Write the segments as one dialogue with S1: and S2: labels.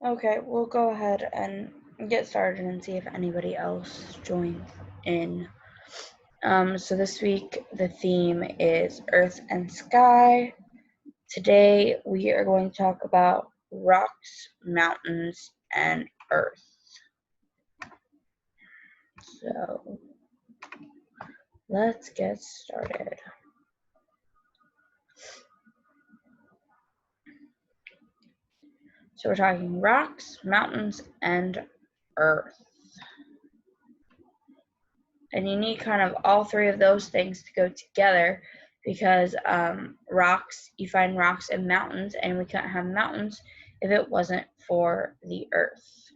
S1: Okay, we'll go ahead and get started and see if anybody else joins in. So this week the theme is Earth and Sky. Today we are going to talk about rocks, mountains, and Earth. So let's get started. So we're talking rocks, mountains, and Earth. And you need kind of all three of those things to go together because rocks, you find rocks and mountains, and we couldn't have mountains if it wasn't for the Earth.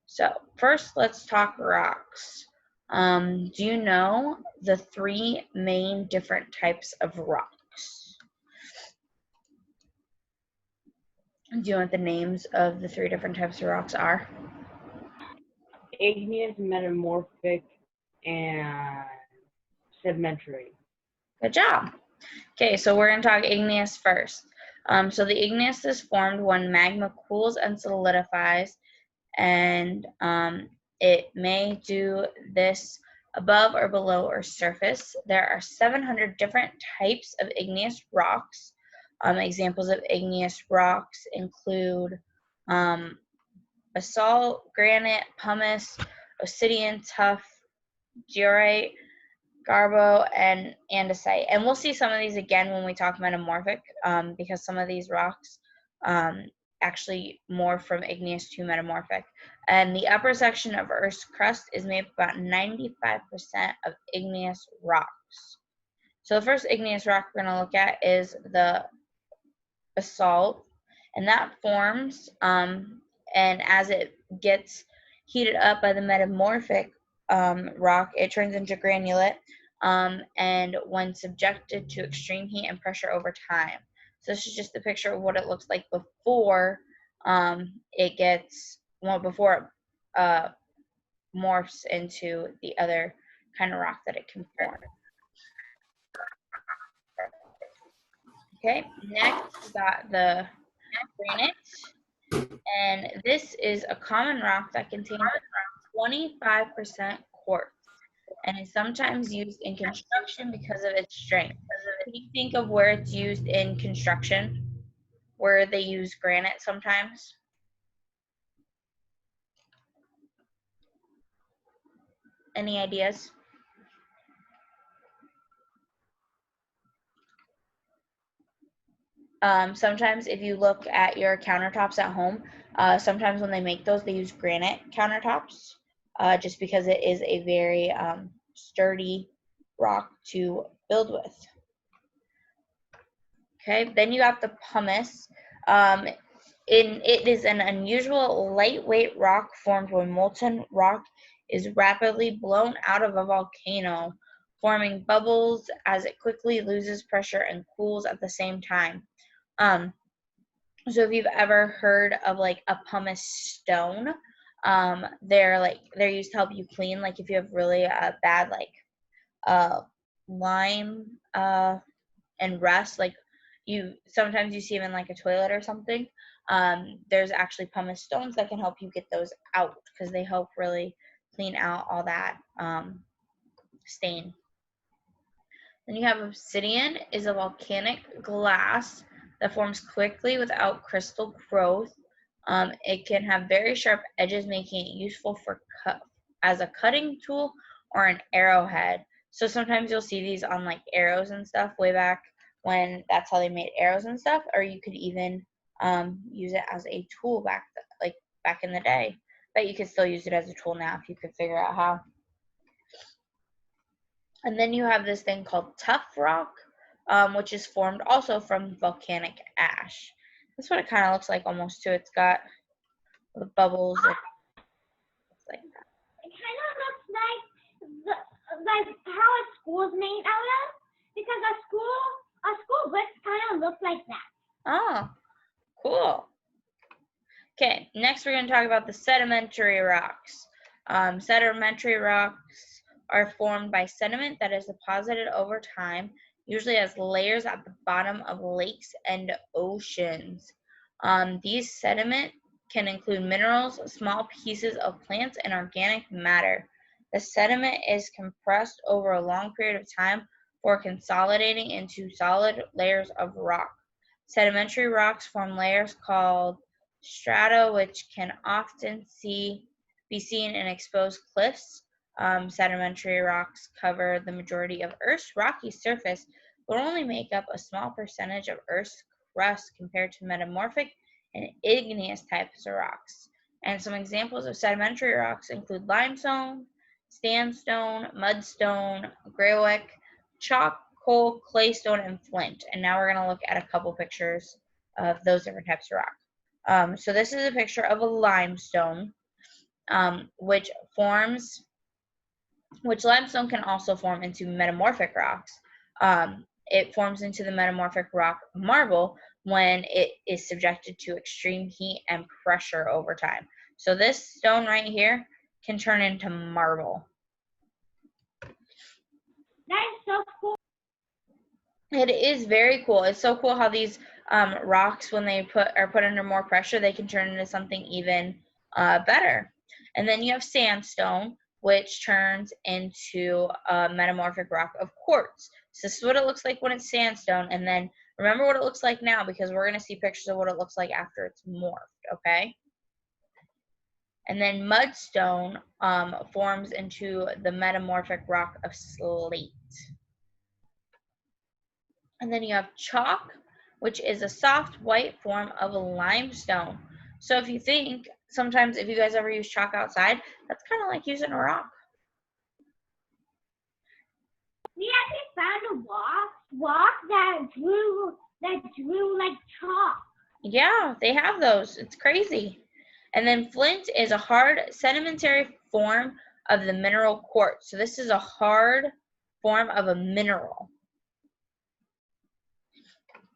S1: So first, let's talk rocks. Do you know the three main different types of rocks? Do you know what the names of the three different types of rocks are?
S2: Igneous, metamorphic, and sedimentary.
S1: Good job. Okay, so we're going to talk igneous first. So the igneous is formed when magma cools and solidifies, and it may do this above or below or surface. There are 700 different types of igneous rocks. Examples of igneous rocks include basalt, granite, pumice, obsidian, tuff, diorite, garbo, and andesite. And we'll see some of these again when we talk metamorphic, because some of these rocks actually morph from igneous to metamorphic. And the upper section of Earth's crust is made up about 95% of igneous rocks. So the first igneous rock we're going to look at is the basalt, and that forms, and as it gets heated up by the metamorphic rock, it turns into granulate, and when subjected to extreme heat and pressure over time. So this is just a picture of what it looks like before before it morphs into the other kind of rock that it can form. Okay, next we got the granite, and this is a common rock that contains 25% quartz and is sometimes used in construction because of its strength. Can you think of where it's used in construction, where they use granite sometimes? Any ideas? Sometimes if you look at your countertops at home, sometimes when they make those, they use granite countertops, just because it is a very sturdy rock to build with. Okay, then you got the pumice. It is an unusual lightweight rock formed when molten rock is rapidly blown out of a volcano, forming bubbles as it quickly loses pressure and cools at the same time. So if you've ever heard of like a pumice stone, they're used to help you clean. Like if you have really bad lime and rust, like sometimes you see them in like a toilet or something. There's actually pumice stones that can help you get those out because they help really clean out all that stain. Then you have obsidian, is a volcanic glass that forms quickly without crystal growth. It can have very sharp edges, making it useful for as a cutting tool or an arrowhead. So sometimes you'll see these on like arrows and stuff way back when that's how they made arrows and stuff, or you could even use it as a tool back in the day. But you could still use it as a tool now if you could figure out how. And then you have this thing called tuff rock, which is formed also from volcanic ash. That's what it kind of looks like almost too. It's got the bubbles. Like that.
S3: It kind of looks like how a school is made out of, because a school bricks kind of look like that.
S1: Oh, cool. Okay, next we're going to talk about the sedimentary rocks. Sedimentary rocks are formed by sediment that is deposited over time, usually as layers at the bottom of lakes and oceans. These sediment can include minerals, small pieces of plants, and organic matter. The sediment is compressed over a long period of time before consolidating into solid layers of rock. Sedimentary rocks form layers called strata, which can often be seen in exposed cliffs. Sedimentary rocks cover the majority of Earth's rocky surface, but only make up a small percentage of Earth's crust compared to metamorphic and igneous types of rocks. And some examples of sedimentary rocks include limestone, sandstone, mudstone, granitic, chalk, coal, claystone, and flint. And now we're going to look at a couple pictures of those different types of rock. So this is a picture of a limestone, which limestone can also form into metamorphic rocks. It forms into the metamorphic rock marble when it is subjected to extreme heat and pressure over time. So this stone right here can turn into marble.
S3: That is so cool.
S1: It is very cool. It's so cool how these rocks, when they are put under more pressure, they can turn into something even better. And then you have sandstone, which turns into a metamorphic rock of quartz. So this is what it looks like when it's sandstone. And then remember what it looks like now, because we're going to see pictures of what it looks like after it's morphed, okay? And then mudstone forms into the metamorphic rock of slate. And then you have chalk, which is a soft white form of a limestone. So if you think, sometimes if you guys ever use chalk outside, that's kind of like using a rock.
S3: We actually found a rock that drew like chalk.
S1: Yeah, they have those. It's crazy. And then flint is a hard sedimentary form of the mineral quartz. So this is a hard form of a mineral.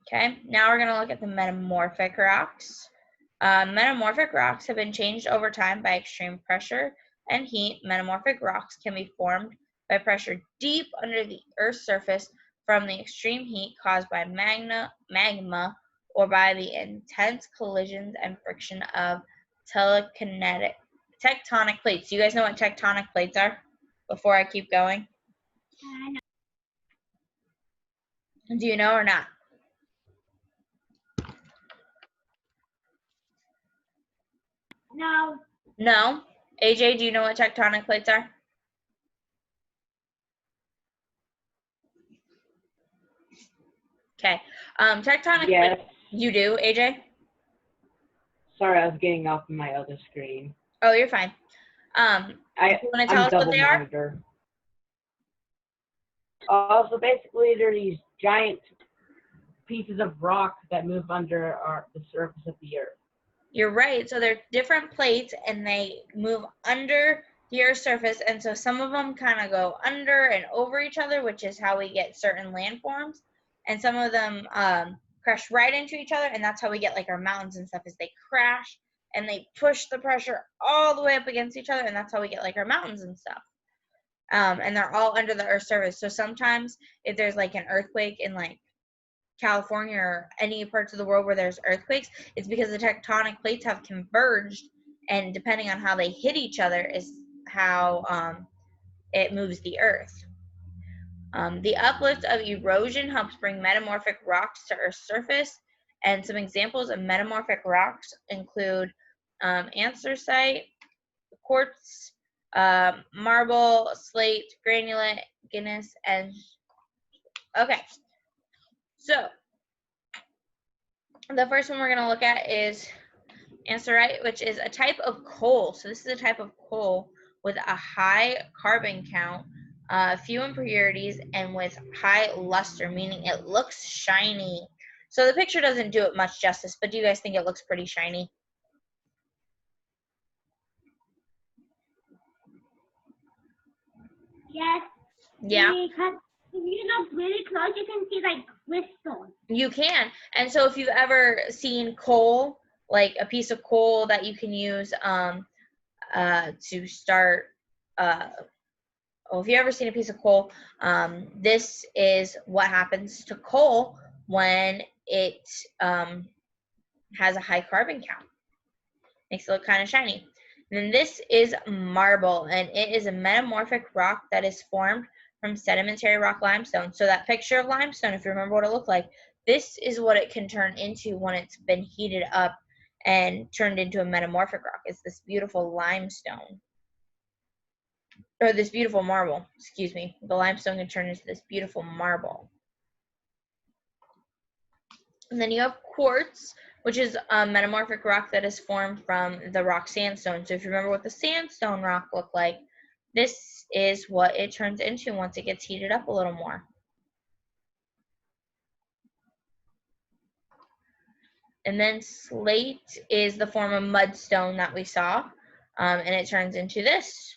S1: Okay, now we're going to look at the metamorphic rocks. Metamorphic rocks have been changed over time by extreme pressure and heat. Metamorphic rocks can be formed by pressure deep under the Earth's surface from the extreme heat caused by magma or by the intense collisions and friction of tectonic plates. Do you guys know what tectonic plates are before I keep going? Do you know or not?
S3: No.
S1: No? AJ, do you know what tectonic plates are? Okay. Tectonic
S2: Yes.
S1: plates. You do, AJ?
S2: Sorry, I was getting off my other screen.
S1: Oh, you're fine. Do you want to tell
S2: I'm
S1: us what
S2: double
S1: they are?
S2: monitor. So basically, they're these giant pieces of rock that move under the surface of the Earth.
S1: You're right. So they're different plates, and they move under the Earth's surface, and so some of them kind of go under and over each other, which is how we get certain landforms, and some of them crash right into each other, and that's how we get like our mountains and stuff, is they crash and they push the pressure all the way up against each other, and that's how we get like our mountains and stuff. And they're all under the Earth's surface. So sometimes if there's like an earthquake in like California or any parts of the world where there's earthquakes, it's because the tectonic plates have converged, and depending on how they hit each other is how it moves the Earth. The uplift of erosion helps bring metamorphic rocks to Earth's surface, and some examples of metamorphic rocks include anthracite, quartz, marble, slate, granite, gneiss, and okay. So the first one we're going to look at is anthracite, which is a type of coal. So this is a type of coal with a high carbon count, few impurities, and with high luster, meaning it looks shiny. So the picture doesn't do it much justice, but do you guys think it looks pretty shiny?
S3: Yes.
S1: Yeah.
S3: Because if you look really close, you can see like crystals.
S1: You can. And so if you've ever seen coal like a piece of coal that you can use to start. Well, if you've ever seen a piece of coal, this is what happens to coal when it has a high carbon count. Makes it look kind of shiny. And then this is marble, and it is a metamorphic rock that is formed from sedimentary rock limestone. So that picture of limestone, if you remember what it looked like, this is what it can turn into when it's been heated up and turned into a metamorphic rock. It's this beautiful limestone. Or this beautiful marble, excuse me. The limestone can turn into this beautiful marble. And then you have quartz, which is a metamorphic rock that is formed from the rock sandstone. So if you remember what the sandstone rock looked like, this is what it turns into once it gets heated up a little more. And then slate is the form of mudstone that we saw, and it turns into this.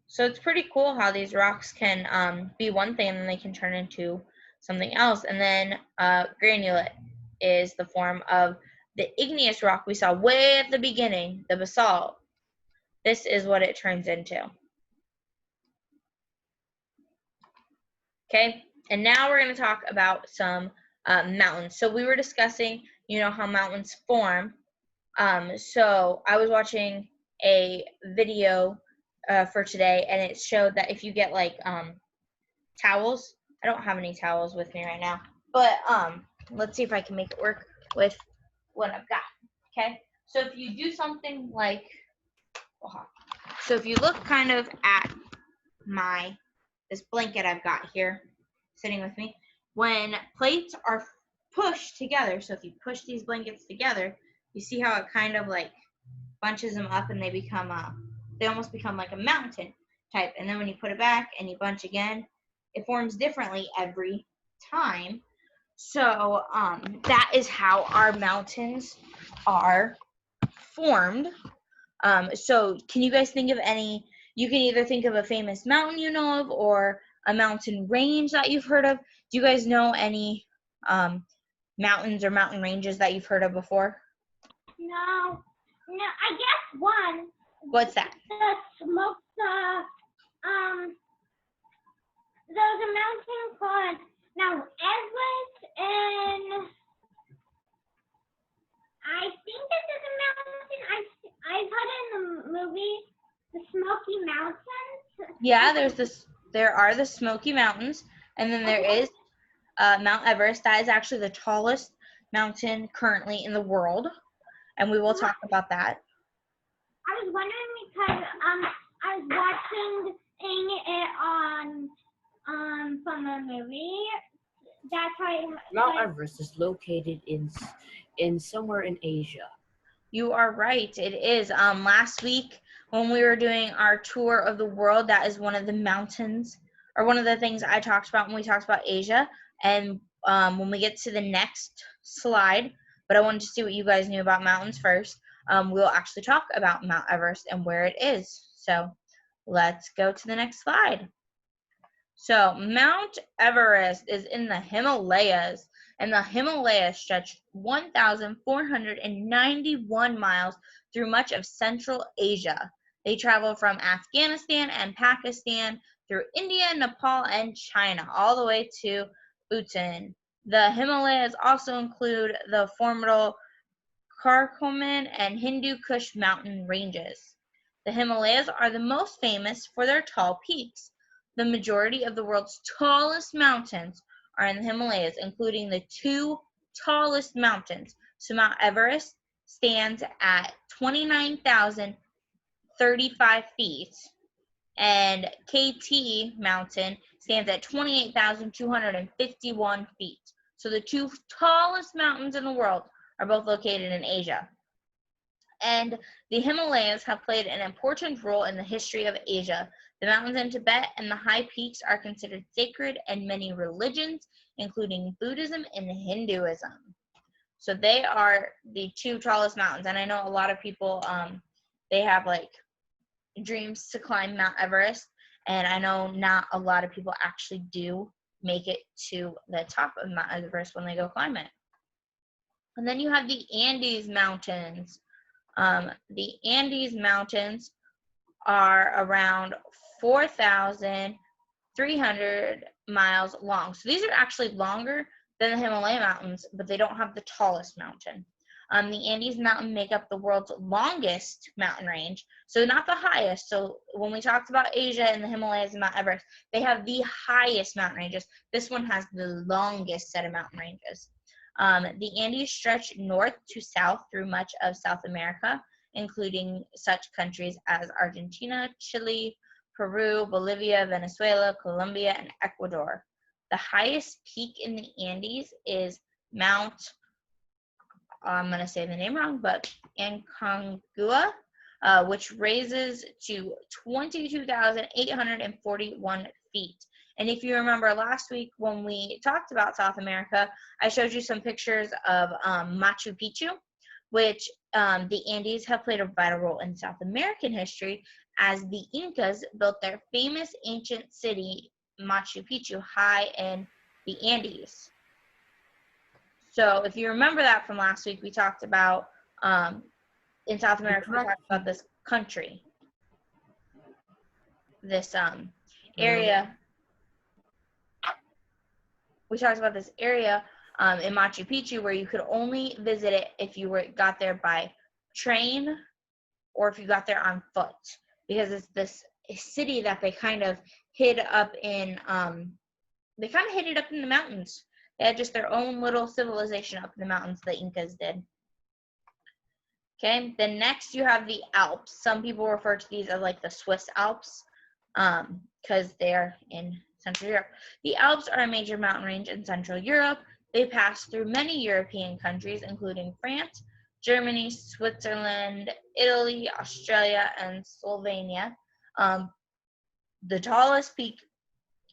S1: So it's pretty cool how these rocks can be one thing and then they can turn into something else. And then granulate is the form of the igneous rock we saw way at the beginning, the basalt. This is what it turns into. Okay, and now we're going to talk about some mountains. So we were discussing, how mountains form. So I was watching a video for today, and it showed that if you get like towels, I don't have any towels with me right now, but let's see if I can make it work with what I've got. Okay, so if you do something like, so if you look kind of at this blanket I've got here sitting with me, when plates are pushed together, so if you push these blankets together, you see how it kind of like bunches them up and they almost become like a mountain type. And then when you put it back and you bunch again, it forms differently every time. So that is how our mountains are formed. So can you guys think of any? You can either think of a famous mountain you know of or a mountain range that you've heard of. Do you guys know any mountains or mountain ranges that you've heard of before?
S3: No, I guess one.
S1: What's that?
S3: The smoke, there's a mountain called Mount Everest, and I think this is a mountain I put in the movie, the Smoky Mountains.
S1: Yeah, there are the Smoky Mountains, and then there is Mount Everest. That is actually the tallest mountain currently in the world, and we will talk about that.
S3: I was wondering because I was watching it from the movie. That's why
S2: Mount Everest is located in somewhere in Asia.
S1: You are right. It is. Last week when we were doing our tour of the world, that is one of the mountains, or one of the things I talked about when we talked about Asia. And when we get to the next slide, but I wanted to see what you guys knew about mountains first. We'll actually talk about Mount Everest and where it is. So let's go to the next slide. So Mount Everest is in the Himalayas, and the Himalayas stretch 1,491 miles through much of Central Asia. They travel from Afghanistan and Pakistan through India, Nepal, and China, all the way to Bhutan. The Himalayas also include the formidable Karakoram and Hindu Kush mountain ranges. The Himalayas are the most famous for their tall peaks. The majority of the world's tallest mountains are in the Himalayas, including the two tallest mountains. So Mount Everest stands at 29,035 feet, and KT Mountain stands at 28,251 feet. So the two tallest mountains in the world are both located in Asia. And the Himalayas have played an important role in the history of Asia. The mountains in Tibet and the high peaks are considered sacred in many religions, including Buddhism and Hinduism. So they are the two tallest mountains. And I know a lot of people, they have like dreams to climb Mount Everest. And I know not a lot of people actually do make it to the top of Mount Everest when they go climb it. And then you have the Andes Mountains. The Andes Mountains are around 4,300 miles long. So these are actually longer than the Himalaya Mountains, but they don't have the tallest mountain. The Andes Mountain make up the world's longest mountain range, so not the highest. So when we talked about Asia and the Himalayas and Mount Everest, they have the highest mountain ranges. This one has the longest set of mountain ranges. The Andes stretch north to south through much of South America, including such countries as Argentina, Chile, Peru, Bolivia, Venezuela, Colombia, and Ecuador. The highest peak in the Andes is Mount, I'm going to say the name wrong, but Aconcagua, which raises to 22,841 feet. And if you remember last week when we talked about South America, I showed you some pictures of Machu Picchu, which the Andes have played a vital role in South American history, as the Incas built their famous ancient city, Machu Picchu, high in the Andes. So if you remember that from last week, we talked about, in South America, we talked about this country, this area. We talked about this area in Machu Picchu where you could only visit it if you got there by train or if you got there on foot, because it's this city that they kind of hid up in, they kind of hid it up in the mountains. They had just their own little civilization up in the mountains, the Incas did. Okay, then next you have the Alps. Some people refer to these as like the Swiss Alps because they're in Central Europe. The Alps are a major mountain range in Central Europe. They pass through many European countries, including France, Germany, Switzerland, Italy, Australia, and Slovenia. The tallest peak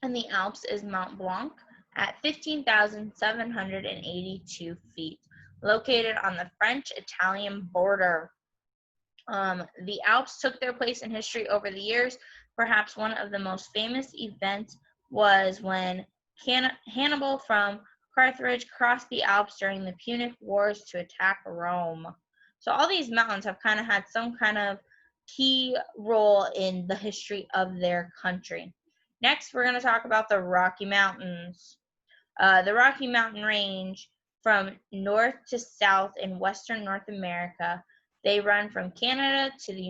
S1: in the Alps is Mont Blanc at 15,782 feet, located on the French-Italian border. The Alps took their place in history over the years. Perhaps one of the most famous events was when Hannibal from Carthage crossed the Alps during the Punic Wars to attack Rome. So all these mountains have kind of had some kind of key role in the history of their country. Next, we're going to talk about the Rocky Mountains. The Rocky Mountain range from north to south in western North America. They run from Canada to the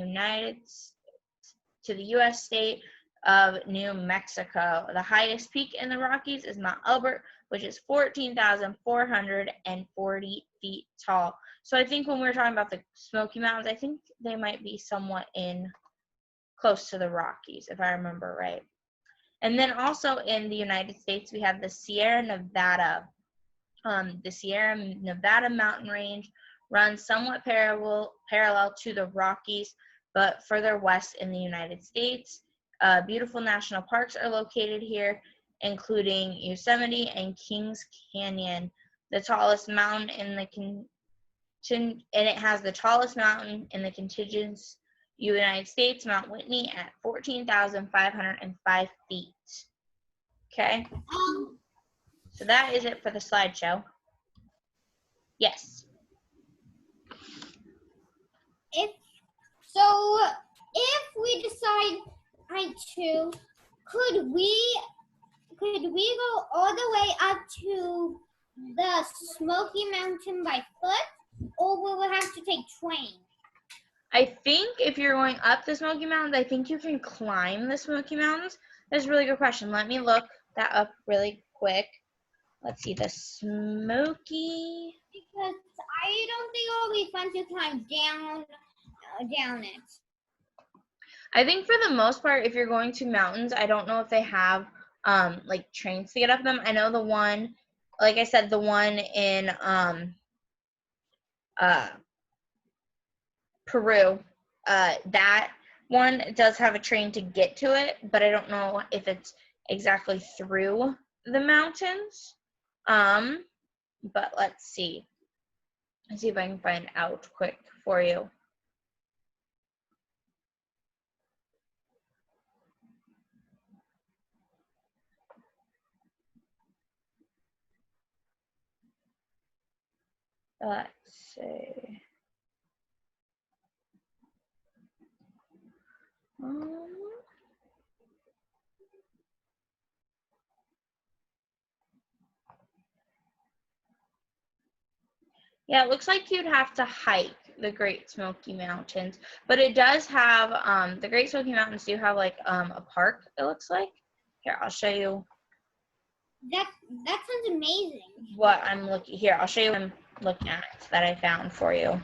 S1: U.S. state of New Mexico. The highest peak in the Rockies is Mount Elbert, which is 14,440 feet tall. So I think when we were talking about the Smoky Mountains, I think they might be somewhat close to the Rockies, if I remember right. And then also in the United States, we have the Sierra Nevada. The Sierra Nevada mountain range runs somewhat parallel to the Rockies, but further west in the United States. Beautiful national parks are located here, including Yosemite and Kings Canyon. The tallest mountain in the and it has the tallest mountain in the contiguous United States, Mount Whitney, at 14,505 feet. Okay. So that is it for the slideshow. Yes.
S3: If we decide to, could we go all the way up to the Smoky Mountain by foot, or we would have to take train?
S1: I think if you're going up the Smoky Mountains, I think you can climb the Smoky Mountains. That's a really good question. Let me look that up really quick. Let's see, the Smoky.
S3: Because I don't think it'll be fun to climb down it.
S1: I think for the most part, if you're going to mountains, I don't know if they have like trains to get up them. I know the one, like I said, the one in Peru, that one does have a train to get to it, but I don't know if it's exactly through the mountains. But let's see. Let's see if I can find out quick for you. Let's see. Yeah, it looks like you'd have to hike the Great Smoky Mountains, but it does have, the Great Smoky Mountains do have like a park, it looks like. Here, I'll show you
S3: That sounds amazing.
S1: what I'm looking, here, I'll show you what I'm looking at that I found for you,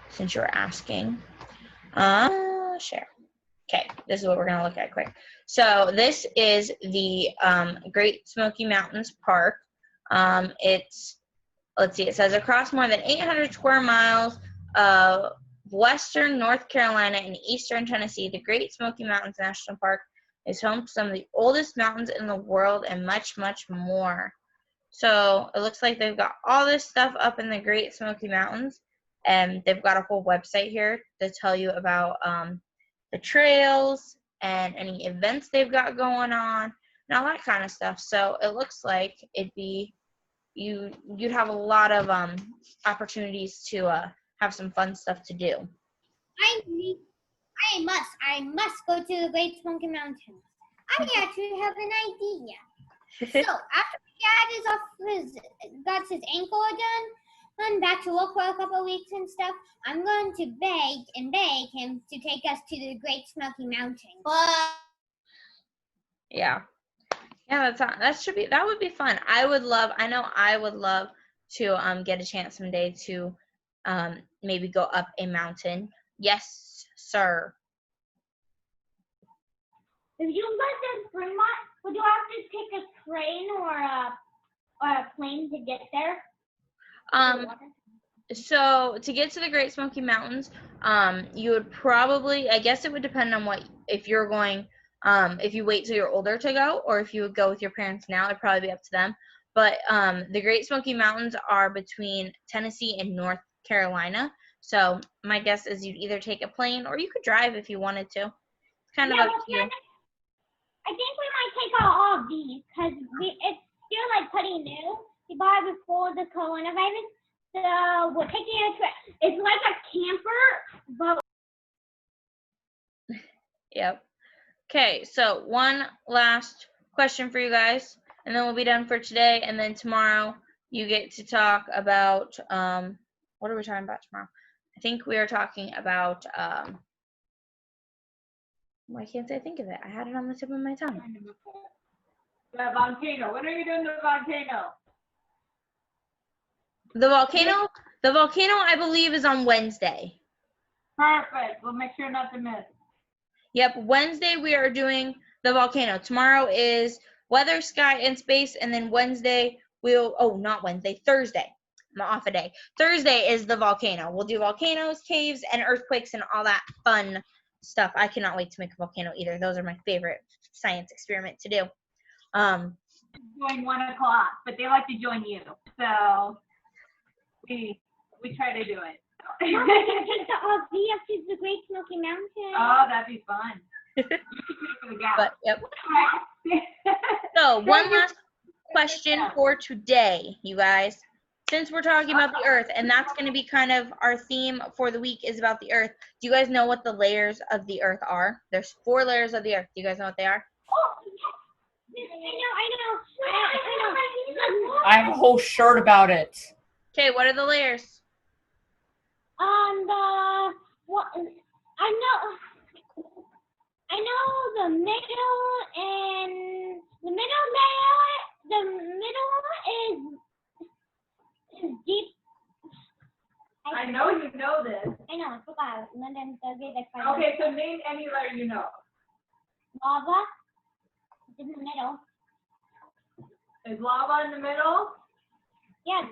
S1: since you were asking. Share. Okay, this is what we're gonna look at quick. So this is the Great Smoky Mountains Park. It's, let's see, it says across more than 800 square miles of western North Carolina and eastern Tennessee, the Great Smoky Mountains National Park is home to some of the oldest mountains in the world and much, much more. So it looks like they've got all this stuff up in the Great Smoky Mountains, and they've got a whole website here to tell you about the trails and any events they've got going on and all that kind of stuff. So it looks like it'd be, you'd have a lot of opportunities to have some fun stuff to do.
S3: I must go to the Great Smoky Mountains. I actually have an idea. So after my dad got his ankle done, back to work for a couple of weeks and stuff, I'm going to beg him to take us to the Great Smoky Mountains.
S1: Yeah, that would be fun. I know I would love to get a chance someday to maybe go up a mountain. Yes, sir.
S4: If you lived in Fremont, would you have to take a train or a plane to get there?
S1: So to get to the Great Smoky Mountains, you would probably, I guess it would depend on if you're going, if you wait till you're older to go, or if you would go with your parents now, it'd probably be up to them. But the Great Smoky Mountains are between Tennessee and North Carolina. So my guess is you'd either take a plane or you could drive if you wanted to. It's kind of up to you.
S4: I think we might take out all of these because it's still like pretty new. We bought it before the coronavirus. So we're taking a trip. It's like a camper, but
S1: Yep. Okay, so one last question for you guys, and then we'll be done for today. And then tomorrow you get to talk about, what are we talking about tomorrow? I think we are talking about, why can't I think of it? I had it on the tip of my tongue.
S2: The volcano. When are you doing the volcano?
S1: The volcano, I believe, is on Wednesday.
S2: Perfect. We'll make sure not to miss.
S1: Yep, Wednesday we are doing the volcano. Tomorrow is weather, sky, and space, and then Wednesday Thursday. I'm off a day. Thursday is the volcano. We'll do volcanoes, caves, and earthquakes, and all that fun stuff. I cannot wait to make a volcano either. Those are my favorite science experiment to do.
S2: Join 1 o'clock, but they like to join you. So we try to do it.
S4: Mom, we can take the RV up to the Great Smoky Mountains.
S2: Oh, that'd be fun. You can pay for the gas.
S1: But yep. So one last question for today, you guys. Since we're talking about the Earth, and that's going to be kind of our theme for the week is about the Earth. Do you guys know what the layers of the Earth are? There's 4 layers of the Earth. Do you guys know what they are?
S4: Oh, yes. I know.
S5: I have a whole shirt about it.
S1: Okay, what are the layers?
S4: I know the middle and the middle layer. The middle is deep.
S2: I know you know this.
S4: I know. I forgot. And then the
S2: Okay, so name any letter you know.
S4: lava. It's in the middle.
S2: Is lava in the middle?
S4: Yeah.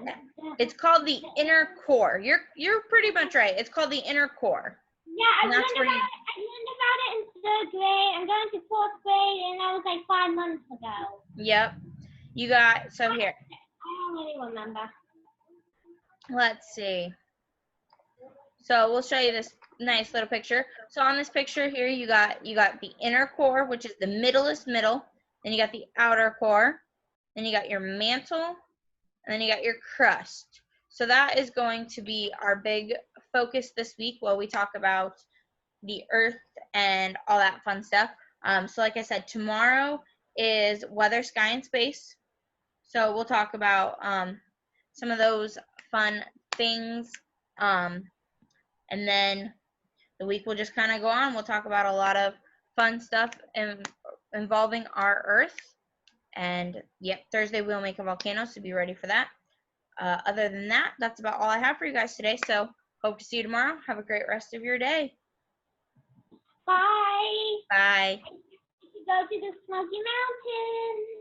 S1: It's called the inner core. You're pretty much right. It's called the inner core.
S4: Yeah, I
S1: And
S4: learned
S1: that's
S4: about
S1: where you-
S4: it in 3rd grade. I'm going to 4th grade, and that was like 5 months ago.
S1: Yep. You got, so here,
S4: I don't really remember.
S1: let's see. So we'll show you this nice little picture. So on this picture here, you got the inner core, which is the middleest middle. Then you got the outer core. Then you got your mantle. And then you got your crust. So that is going to be our big focus this week while we talk about the Earth and all that fun stuff. So like I said, tomorrow is weather, sky, and space. So we'll talk about some of those fun things. And then the week will just kind of go on. We'll talk about a lot of fun stuff involving our Earth. And yep, Thursday we'll make a volcano, so be ready for that. Other than that, that's about all I have for you guys today. So hope to see you tomorrow. Have a great rest of your day.
S4: Bye.
S1: Bye.
S4: Go to the Smoky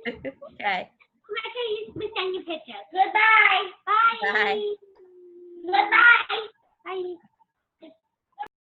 S4: Mountains.
S1: Okay.
S4: Make sure you send your pictures. Goodbye. Bye.
S1: Bye.
S4: Goodbye. Bye.